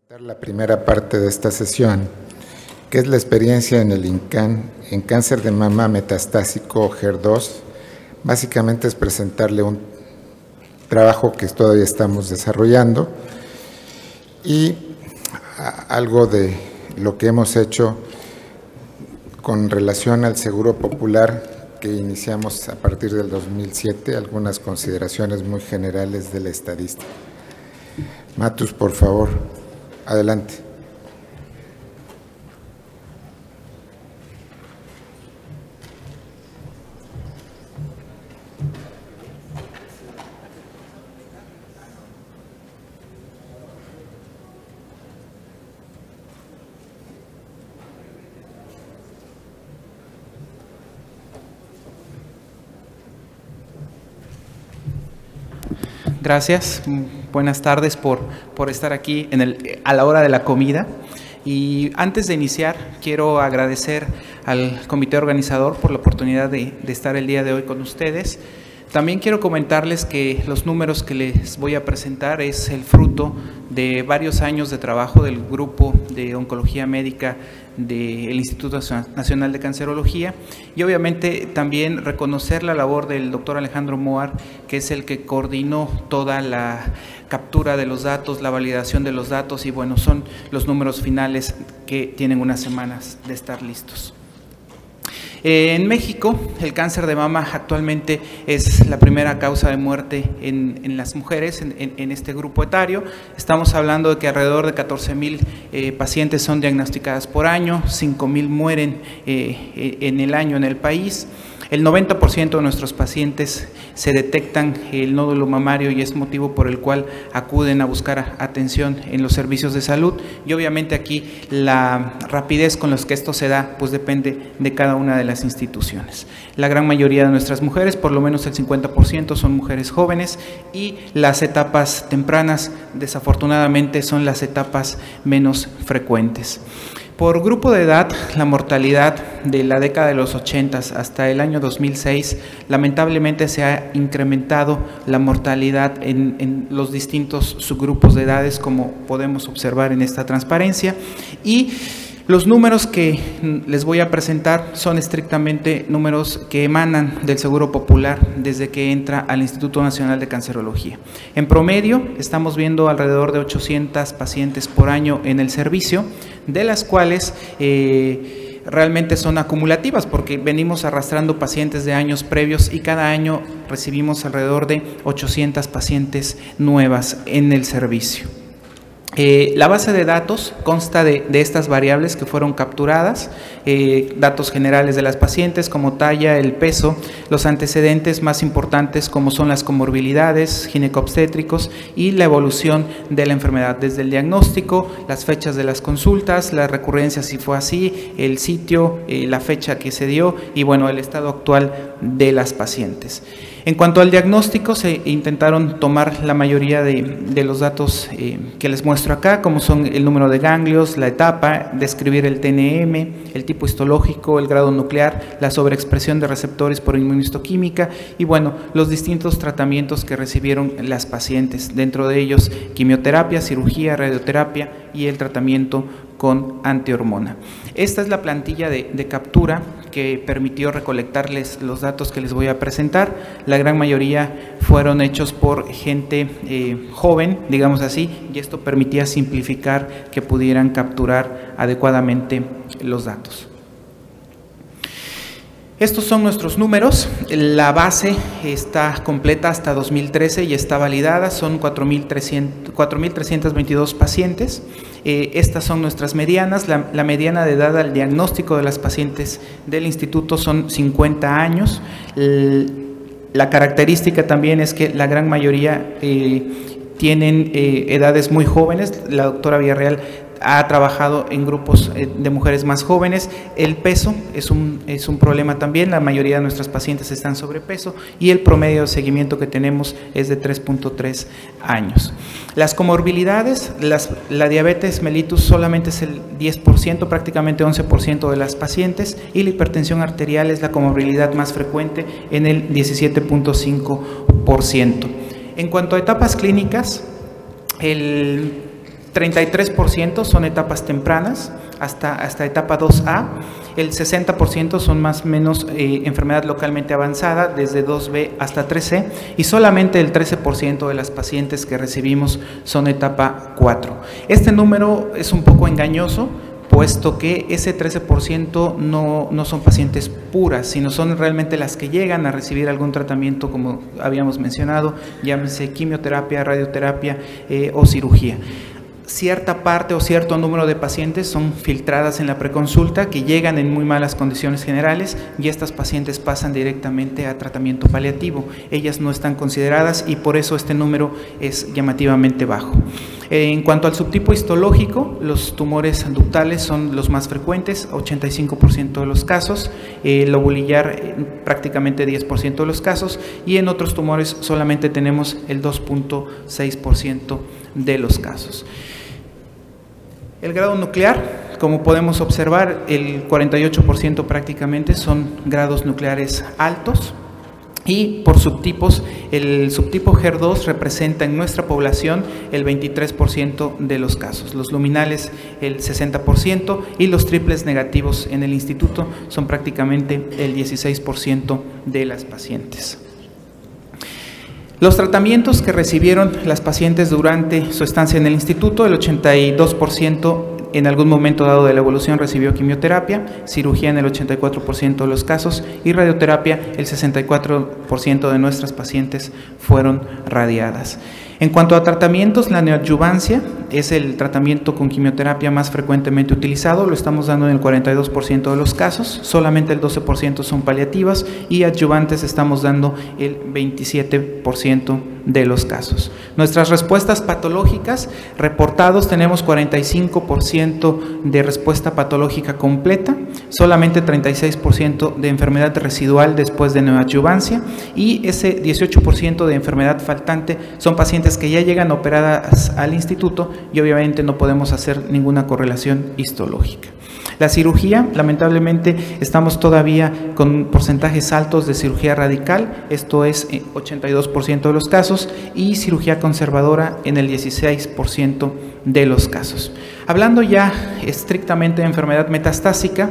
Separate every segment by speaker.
Speaker 1: La primera parte de esta sesión, que es la experiencia en el INCAN en cáncer de mama metastásico HER2. Básicamente es presentarle un trabajo que todavía estamos desarrollando y algo de lo que hemos hecho con relación al Seguro Popular que iniciamos a partir del 2007, algunas consideraciones muy generales de la estadística. Matus, por favor. Adelante.
Speaker 2: Gracias, buenas tardes por estar aquí a la hora de la comida. Y antes de iniciar, quiero agradecer al comité organizador por la oportunidad de estar el día de hoy con ustedes. También quiero comentarles que los números que les voy a presentar es el fruto de varios años de trabajo del grupo de oncología médica del Instituto Nacional de Cancerología y obviamente también reconocer la labor del doctor Alejandro Moar, que es el que coordinó toda la captura de los datos, la validación de los datos y bueno, son los números finales que tienen unas semanas de estar listos. En México, el cáncer de mama actualmente es la primera causa de muerte en las mujeres en este grupo etario. Estamos hablando de que alrededor de 14,000 pacientes son diagnosticadas por año, 5,000 mueren en el año en el país. El 90% de nuestros pacientes se detectan el nódulo mamario y es motivo por el cual acuden a buscar atención en los servicios de salud y obviamente aquí la rapidez con la que esto se da pues depende de cada una de las instituciones. La gran mayoría de nuestras mujeres, por lo menos el 50%, son mujeres jóvenes y las etapas tempranas desafortunadamente son las etapas menos frecuentes. Por grupo de edad, la mortalidad de la década de los 80 hasta el año 2006, lamentablemente se ha incrementado la mortalidad en los distintos subgrupos de edades, como podemos observar en esta transparencia. Y los números que les voy a presentar son estrictamente números que emanan del Seguro Popular desde que entra al Instituto Nacional de Cancerología. En promedio, estamos viendo alrededor de 800 pacientes por año en el servicio, de las cuales realmente son acumulativas porque venimos arrastrando pacientes de años previos y cada año recibimos alrededor de 800 pacientes nuevas en el servicio. La base de datos consta de estas variables que fueron capturadas, datos generales de las pacientes como talla, el peso, los antecedentes más importantes como son las comorbilidades, ginecobstétricos y la evolución de la enfermedad, desde el diagnóstico, las fechas de las consultas, la recurrencia si fue así, el sitio, la fecha que se dio y bueno, el estado actual de las pacientes. En cuanto al diagnóstico, se intentaron tomar la mayoría de los datos que les muestro acá, como son el número de ganglios, la etapa, describir el TNM, el tipo histológico, el grado nuclear, la sobreexpresión de receptores por inmunohistoquímica y bueno, los distintos tratamientos que recibieron las pacientes, dentro de ellos quimioterapia, cirugía, radioterapia y el tratamiento con antihormona. Esta es la plantilla de captura que permitió recolectarles los datos que les voy a presentar. La gran mayoría fueron hechos por gente joven, digamos así, y esto permitía simplificar que pudieran capturar adecuadamente los datos. Estos son nuestros números, la base está completa hasta 2013 y está validada, son 4,322 pacientes. Estas son nuestras medianas, la mediana de edad al diagnóstico de las pacientes del instituto son 50 años. La característica también es que la gran mayoría tienen edades muy jóvenes, la doctora Villarreal ha trabajado en grupos de mujeres más jóvenes. El peso es un problema también, la mayoría de nuestras pacientes están sobrepeso y el promedio de seguimiento que tenemos es de 3.3 años. Las comorbilidades, la diabetes mellitus solamente es el 10%, prácticamente 11% de las pacientes y la hipertensión arterial es la comorbilidad más frecuente en el 17.5%. En cuanto a etapas clínicas, 33% son etapas tempranas, hasta etapa 2A, el 60% son más o menos enfermedad localmente avanzada, desde 2B hasta 3C, y solamente el 13% de las pacientes que recibimos son etapa 4. Este número es un poco engañoso, puesto que ese 13% no son pacientes puras, sino son realmente las que llegan a recibir algún tratamiento, como habíamos mencionado, llámese quimioterapia, radioterapia o cirugía. Cierta parte o cierto número de pacientes son filtradas en la preconsulta, que llegan en muy malas condiciones generales, y estas pacientes pasan directamente a tratamiento paliativo. Ellas no están consideradas y por eso este número es llamativamente bajo. En cuanto al subtipo histológico, los tumores ductales son los más frecuentes, 85% de los casos, lobulillar prácticamente 10% de los casos, y en otros tumores solamente tenemos el 2.6% de los casos. El grado nuclear, como podemos observar, el 48% prácticamente son grados nucleares altos. Y por subtipos, el subtipo HER2 representa en nuestra población el 23% de los casos, los luminales el 60% y los triples negativos en el instituto son prácticamente el 16% de las pacientes. Los tratamientos que recibieron las pacientes durante su estancia en el instituto, el 82% en algún momento dado de la evolución recibió quimioterapia, cirugía en el 84% de los casos y radioterapia, el 64% de nuestras pacientes fueron radiadas. En cuanto a tratamientos, la neoadyuvancia es el tratamiento con quimioterapia más frecuentemente utilizado, lo estamos dando en el 42% de los casos, solamente el 12% son paliativas y adyuvantes estamos dando el 27% de los casos. Nuestras respuestas patológicas reportados tenemos 45% de respuesta patológica completa, solamente 36% de enfermedad residual después de neoadyuvancia y ese 18% de enfermedad faltante son pacientes que ya llegan operadas al instituto y obviamente no podemos hacer ninguna correlación histológica. La cirugía, lamentablemente, estamos todavía con porcentajes altos de cirugía radical, esto es 82% de los casos, y cirugía conservadora en el 16% de los casos. Hablando ya estrictamente de enfermedad metastásica,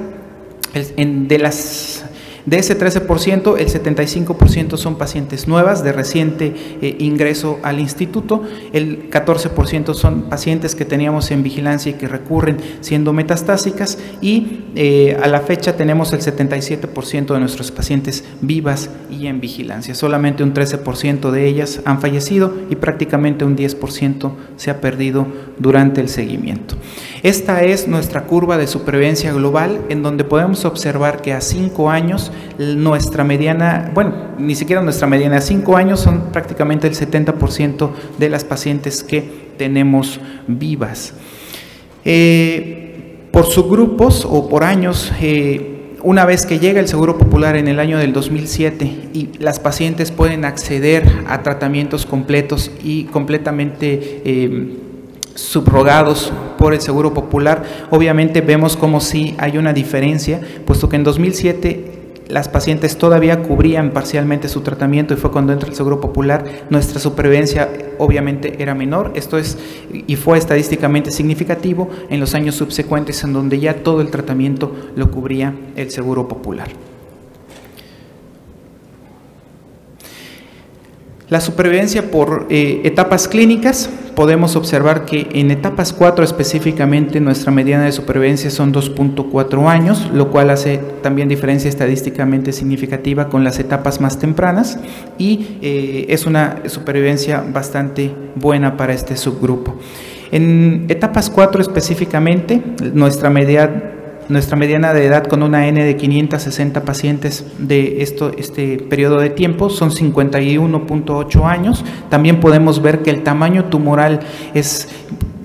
Speaker 2: de ese 13%, el 75% son pacientes nuevas de reciente ingreso al instituto, el 14% son pacientes que teníamos en vigilancia y que recurren siendo metastásicas y a la fecha tenemos el 77% de nuestros pacientes vivas y en vigilancia. Solamente un 13% de ellas han fallecido y prácticamente un 10% se ha perdido durante el seguimiento. Esta es nuestra curva de supervivencia global, en donde podemos observar que a 5 años nuestra mediana, bueno, ni siquiera nuestra mediana, a 5 años son prácticamente el 70% de las pacientes que tenemos vivas. Por subgrupos o por años, una vez que llega el Seguro Popular en el año del 2007 y las pacientes pueden acceder a tratamientos completos y completamente subrogados por el Seguro Popular, obviamente vemos como sí hay una diferencia, puesto que en 2007 las pacientes todavía cubrían parcialmente su tratamiento y fue cuando entra el Seguro Popular, nuestra supervivencia obviamente era menor, esto es y fue estadísticamente significativo en los años subsecuentes en donde ya todo el tratamiento lo cubría el Seguro Popular. La supervivencia por etapas clínicas, podemos observar que en etapas 4 específicamente nuestra mediana de supervivencia son 2.4 años, lo cual hace también diferencia estadísticamente significativa con las etapas más tempranas y es una supervivencia bastante buena para este subgrupo. En etapas 4 específicamente, nuestra mediana de edad con una N de 560 pacientes de este periodo de tiempo son 51.8 años. También podemos ver que el tamaño tumoral es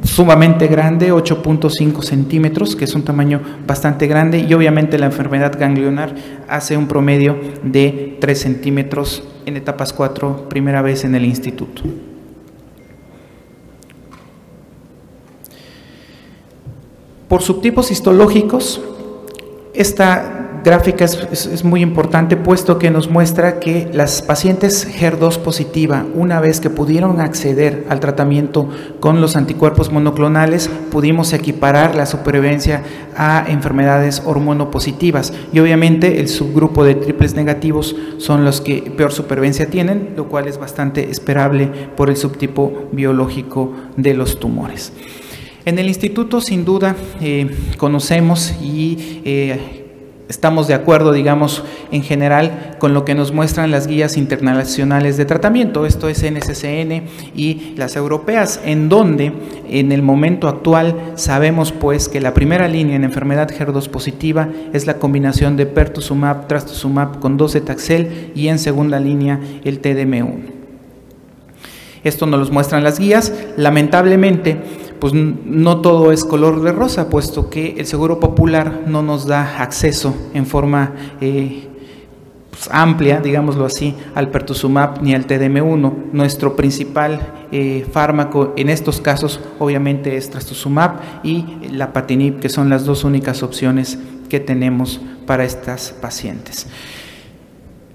Speaker 2: sumamente grande, 8.5 centímetros, que es un tamaño bastante grande, y obviamente la enfermedad ganglionar hace un promedio de 3 centímetros en etapas 4, primera vez en el instituto. Por subtipos histológicos, esta gráfica es muy importante, puesto que nos muestra que las pacientes HER2 positiva, una vez que pudieron acceder al tratamiento con los anticuerpos monoclonales, pudimos equiparar la supervivencia a enfermedades hormonopositivas, y obviamente el subgrupo de triples negativos son los que peor supervivencia tienen, lo cual es bastante esperable por el subtipo biológico de los tumores. En el instituto, sin duda, conocemos y estamos de acuerdo, digamos, en general con lo que nos muestran las guías internacionales de tratamiento, esto es NCCN y las europeas, en donde en el momento actual sabemos pues que la primera línea en enfermedad HER2 positiva es la combinación de pertuzumab, trastuzumab con docetaxel, y en segunda línea el TDM1. Esto nos lo muestran las guías. Lamentablemente, pues no todo es color de rosa, puesto que el Seguro Popular no nos da acceso en forma pues amplia, digámoslo así, al pertuzumab ni al TDM1. Nuestro principal fármaco en estos casos obviamente es trastuzumab y lapatinib, que son las dos únicas opciones que tenemos para estas pacientes.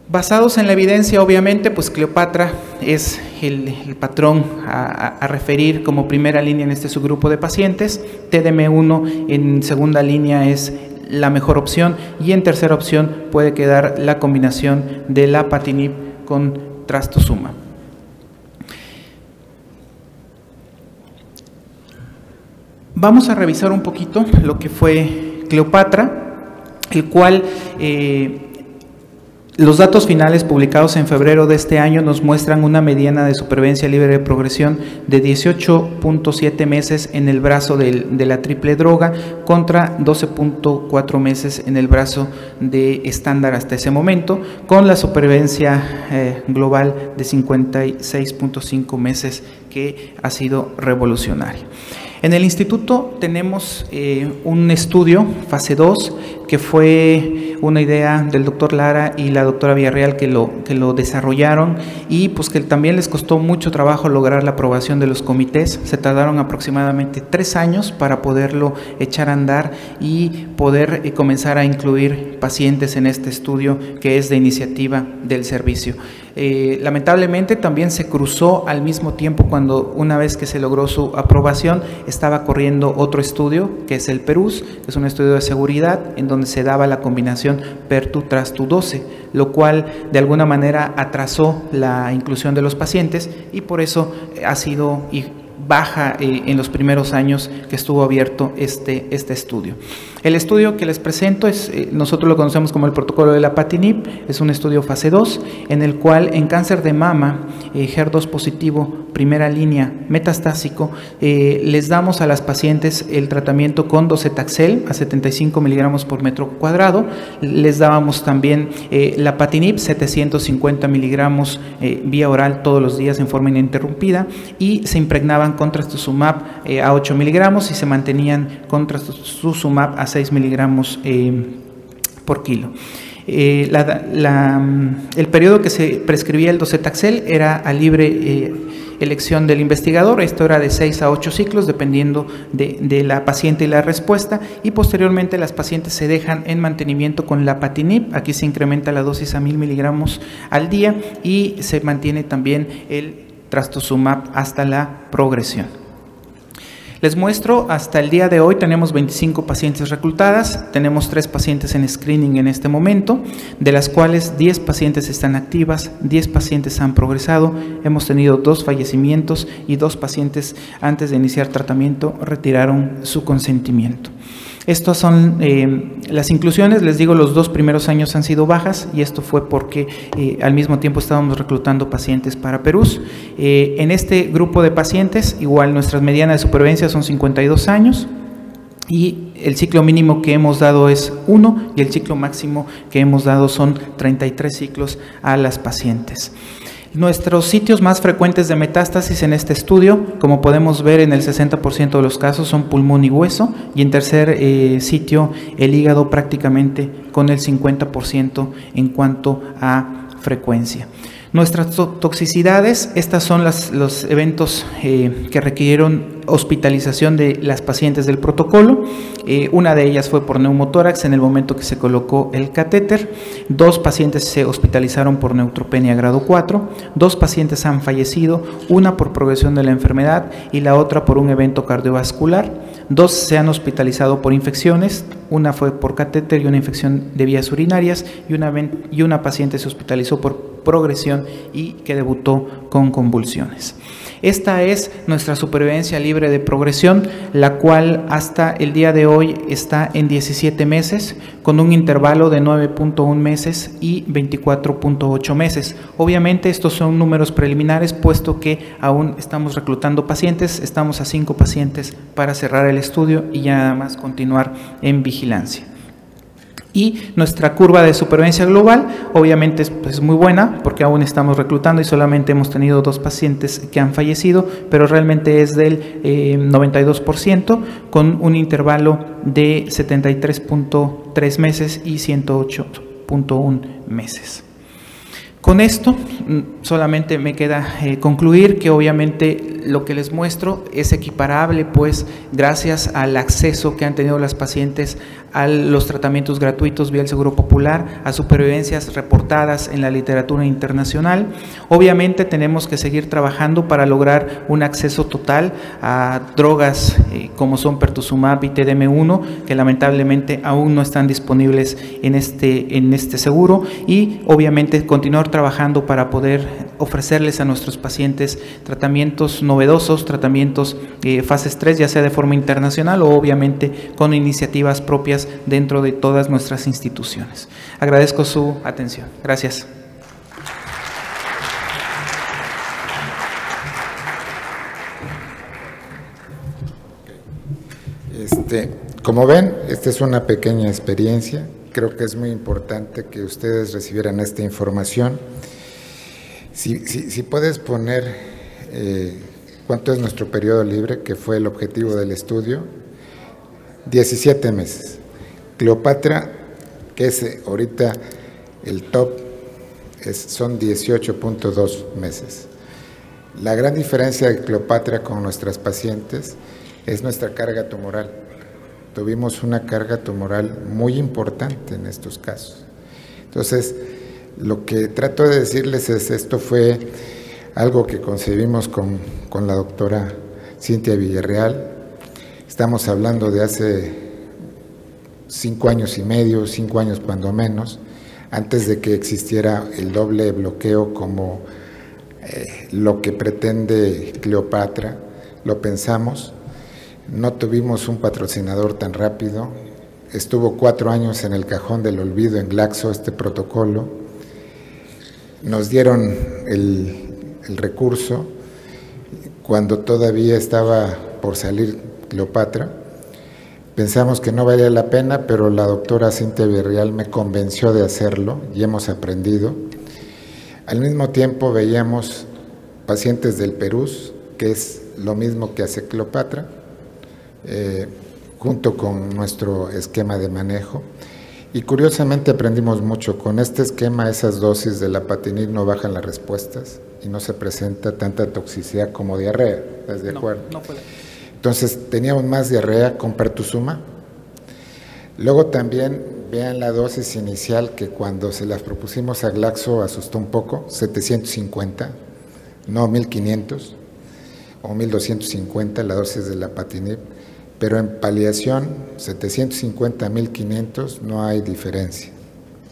Speaker 2: Basados en la evidencia, obviamente, pues Cleopatra es el patrón a referir como primera línea en este subgrupo de pacientes. TDM1 en segunda línea es la mejor opción, y en tercera opción puede quedar la combinación de lapatinib con trastuzumab. Vamos a revisar un poquito lo que fue Cleopatra, el cual los datos finales publicados en febrero de este año nos muestran una mediana de supervivencia libre de progresión de 18.7 meses en el brazo de la triple droga contra 12.4 meses en el brazo de estándar hasta ese momento, con la supervivencia global de 56.5 meses, que ha sido revolucionaria. En el instituto tenemos un estudio, fase 2, que fue una idea del doctor Lara y la doctora Villarreal que lo desarrollaron, y pues que también les costó mucho trabajo lograr la aprobación de los comités. Se tardaron aproximadamente 3 años para poderlo echar a andar y poder comenzar a incluir pacientes en este estudio, que es de iniciativa del servicio. Lamentablemente también se cruzó al mismo tiempo, cuando una vez que se logró su aprobación, estaba corriendo otro estudio, que es el PERUS, que es un estudio de seguridad en donde se daba la combinación PERTU-TRASTU-12, lo cual de alguna manera atrasó la inclusión de los pacientes, y por eso ha sido baja en los primeros años que estuvo abierto este estudio. El estudio que les presento es, nosotros lo conocemos como el protocolo de lapatinib, es un estudio fase 2, en el cual en cáncer de mama, HER2 positivo, primera línea, metastásico, les damos a las pacientes el tratamiento con docetaxel a 75 miligramos por metro cuadrado, les dábamos también lapatinib 750 miligramos vía oral todos los días en forma ininterrumpida, y se impregnaban con trastuzumab a 8 miligramos y se mantenían con trastuzumab a 6 miligramos por kilo. El periodo que se prescribía el docetaxel era a libre elección del investigador. Esto era de 6 a 8 ciclos dependiendo de la paciente y la respuesta, y posteriormente las pacientes se dejan en mantenimiento con lapatinib. Aquí se incrementa la dosis a 1000 miligramos al día y se mantiene también el trastuzumab hasta la progresión. Les muestro, hasta el día de hoy tenemos 25 pacientes reclutadas, tenemos 3 pacientes en screening en este momento, de las cuales 10 pacientes están activas, 10 pacientes han progresado, hemos tenido 2 fallecimientos y 2 pacientes antes de iniciar tratamiento retiraron su consentimiento. Estas son las inclusiones. Les digo, los 2 primeros años han sido bajas, y esto fue porque al mismo tiempo estábamos reclutando pacientes para PERUS. En este grupo de pacientes, igual nuestras medianas de supervivencia son 52 años, y el ciclo mínimo que hemos dado es 1, y el ciclo máximo que hemos dado son 33 ciclos a las pacientes. Nuestros sitios más frecuentes de metástasis en este estudio, como podemos ver en el 60% de los casos, son pulmón y hueso, y en tercer sitio el hígado prácticamente con el 50% en cuanto a frecuencia. Nuestras toxicidades, estas son los eventos que requirieron hospitalización de las pacientes del protocolo. Una de ellas fue por neumotórax en el momento que se colocó el catéter. 2 pacientes se hospitalizaron por neutropenia grado 4. 2 pacientes han fallecido, una por progresión de la enfermedad y la otra por un evento cardiovascular. 2 se han hospitalizado por infecciones, una fue por catéter y una infección de vías urinarias, y una paciente se hospitalizó por progresión y que debutó con convulsiones. Esta es nuestra supervivencia libre de progresión, la cual hasta el día de hoy está en 17 meses, con un intervalo de 9.1 meses y 24.8 meses. Obviamente estos son números preliminares, puesto que aún estamos reclutando pacientes, estamos a 5 pacientes para cerrar el estudio y ya nada más continuar en vigilancia. Y nuestra curva de supervivencia global obviamente es muy buena, porque aún estamos reclutando y solamente hemos tenido 2 pacientes que han fallecido, pero realmente es del 92%, con un intervalo de 73.3 meses y 108.1 meses. Con esto solamente me queda concluir que obviamente lo que les muestro es equiparable, pues gracias al acceso que han tenido las pacientes a los tratamientos gratuitos vía el Seguro Popular, a supervivencias reportadas en la literatura internacional. Obviamente tenemos que seguir trabajando para lograr un acceso total a drogas como son pertuzumab y TDM1, que lamentablemente aún no están disponibles en este seguro, y obviamente continuar trabajando para poder ofrecerles a nuestros pacientes tratamientos novedosos, tratamientos fases 3, ya sea de forma internacional o obviamente con iniciativas propias dentro de todas nuestras instituciones. Agradezco su atención. Gracias.
Speaker 1: Como ven, esta es una pequeña experiencia. Creo que es muy importante que ustedes recibieran esta información. Si puedes poner cuánto es nuestro periodo libre, que fue el objetivo del estudio, 17 meses. Cleopatra, que es ahorita el top, son 18.2 meses. La gran diferencia de Cleopatra con nuestras pacientes es nuestra carga tumoral. Tuvimos una carga tumoral muy importante en estos casos. Entonces, lo que trato de decirles es, esto fue algo que concebimos con la doctora Cintia Villarreal. Estamos hablando de hace 5 años y medio, 5 años cuando menos, antes de que existiera el doble bloqueo como lo que pretende Cleopatra. Lo pensamos, no tuvimos un patrocinador tan rápido, estuvo 4 años en el cajón del olvido en Glaxo este protocolo, nos dieron el recurso cuando todavía estaba por salir Cleopatra. Pensamos que no valía la pena, pero la doctora Cintia Villarreal me convenció de hacerlo y hemos aprendido. Al mismo tiempo veíamos pacientes del Perú, que es lo mismo que hace Cleopatra, junto con nuestro esquema de manejo. Y curiosamente aprendimos mucho. Con este esquema, esas dosis de lapatinib no bajan las respuestas y no se presenta tanta toxicidad como diarrea. ¿Estás de acuerdo?
Speaker 2: No puede.
Speaker 1: Entonces, teníamos más diarrea con pertuzumab. Luego también vean la dosis inicial, que cuando se las propusimos a Glaxo asustó un poco, 750, no 1500 o 1250 la dosis de lapatinib, pero en paliación 750 a 1500 no hay diferencia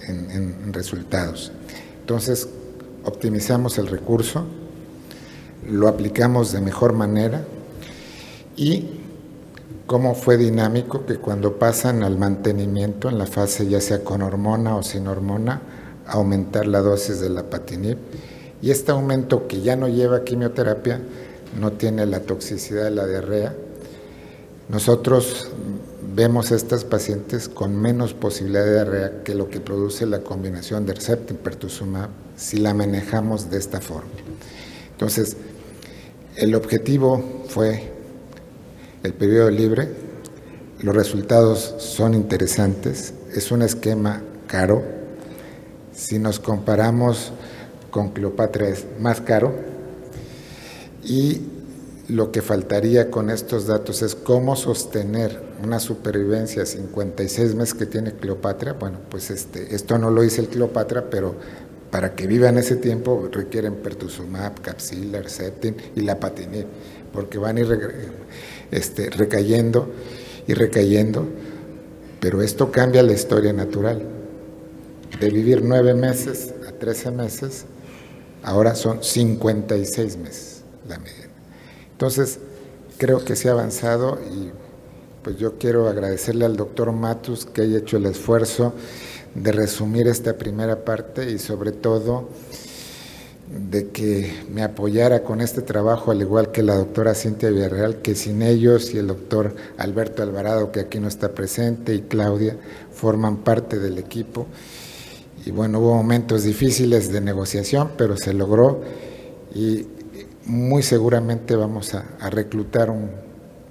Speaker 1: en resultados. Entonces, optimizamos el recurso, lo aplicamos de mejor manera. Y cómo fue dinámico que cuando pasan al mantenimiento en la fase ya sea con hormona o sin hormona, aumentar la dosis de lapatinib. Y este aumento, que ya no lleva quimioterapia, no tiene la toxicidad de la diarrea. Nosotros vemos a estas pacientes con menos posibilidad de diarrea que lo que produce la combinación de Herceptin pertuzumab si la manejamos de esta forma. Entonces, el objetivo fue el periodo libre. Los resultados son interesantes, es un esquema caro. Si nos comparamos con Cleopatra es más caro, y lo que faltaría con estos datos es cómo sostener una supervivencia 56 meses que tiene Cleopatra. Bueno, pues esto no lo dice el Cleopatra, pero para que vivan ese tiempo requieren pertuzumab, Capcil, Herceptin y Lapatinib, porque van a ir recayendo y recayendo, pero esto cambia la historia natural. De vivir 9 meses a 13 meses, ahora son 56 meses la media. Entonces, creo que se ha avanzado y pues yo quiero agradecerle al doctor Matus que haya hecho el esfuerzo de resumir esta primera parte y sobre todo de que me apoyara con este trabajo, al igual que la doctora Cintia Villarreal, que sin ellos y el doctor Alberto Alvarado, que aquí no está presente, y Claudia, forman parte del equipo. Y bueno, hubo momentos difíciles de negociación, pero se logró y muy seguramente vamos a reclutar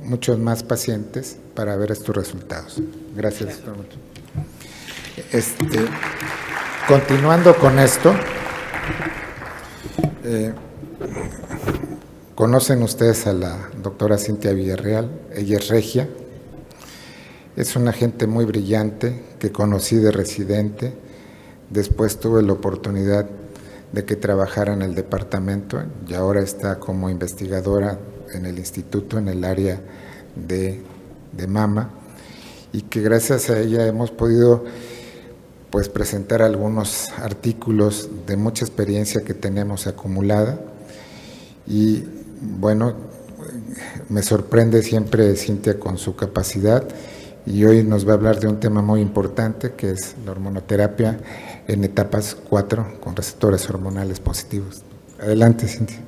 Speaker 1: muchos más pacientes para ver estos resultados. Gracias, doctor. Continuando con esto, conocen ustedes a la doctora Cintia Villarreal, ella es regia, es una gente muy brillante que conocí de residente, después tuve la oportunidad de que trabajara en el departamento y ahora está como investigadora en el instituto en el área de mama, y que gracias a ella hemos podido pues presentar algunos artículos de mucha experiencia que tenemos acumulada. Y bueno, me sorprende siempre Cintia con su capacidad, y hoy nos va a hablar de un tema muy importante que es la hormonoterapia en etapas 4 con receptores hormonales positivos. Adelante, Cintia.